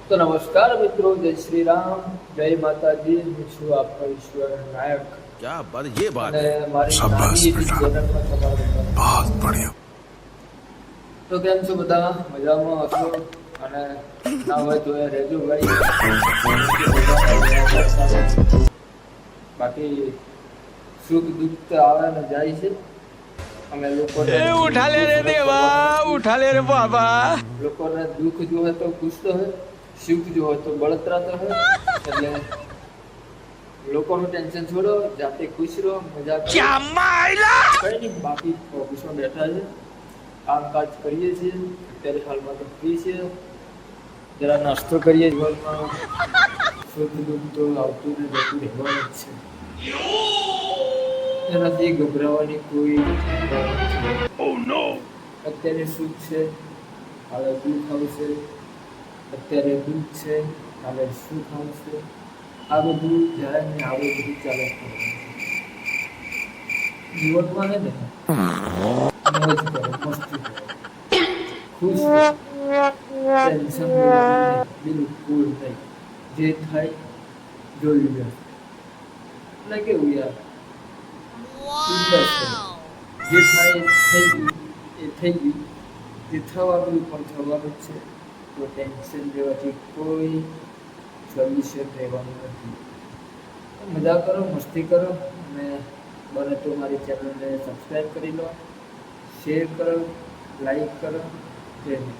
તો નમસ્કાર મિત્રો, જય શ્રી રામ, જય માતાજી. હું છું આપનો ઈશ્વર નાયક क्या बात ये बात અને है મારી નાની એવી ચેનલમાં તમારું बहुत बढ़िया. તો કેમ છો બધા? મજામાં હશો અને ના હોય તો એ રહેજો ભાઈ. બાકી સુખ દુઃખ તો આવે ને જાય છે. અમે લોકોને उठा ले रे देवा, उठा ले रे बाबा. લોકોને દુઃખ જો હોય તો ખુશ તો હોય, સુખ જો હોય તો બળતરા તો હોય. એટલે લોકોનું ટેન્શન છોડો, જાતે ખુશ રહો, મજા કરો. क्या मायला કઈ નહીં, બાકી ઓફિસમાં બેઠા છે, કામકાજ કરીએ છીએ. અત્યારે હાલમાં તો ફ્રી છે, જરા નાસ્તો કરીએ. જીવનમાં સુખ દુઃખ તો આવતું ને જતું રહેવાનું જ છે. એનાથી ગભરાવાની કોઈ અત્યારે સુખ છે, હવે દુઃખ આવશે. અત્યારે દુઃખ છે, હવે સુખ આવશે. આ બધું જાય ને આ બધું ચાલે જ કરવાનું છે. જીવનમાં છે ને મોજ કરો, મસ્તી કરો, ખુશ રહો, ટેન્શન બિલકુલ નહીં. જે થાય જોઈ લે. એટલે કેવું યાર, બિંદાસ કરો. જે થાય એ થઈ ગયું, એ થઈ ગયું. જે થવાનું પણ થવાનું જ છે. તો ટેન્શન લેવાથી કોઈ સોલ્યુશન રહેવાનું નથી. મજા કરો, મસ્તી કરો અને બને તો મારી ચેનલને સબસ્ક્રાઈબ કરી લો, શેર કરો, લાઈક કરો. જય હિન્દ.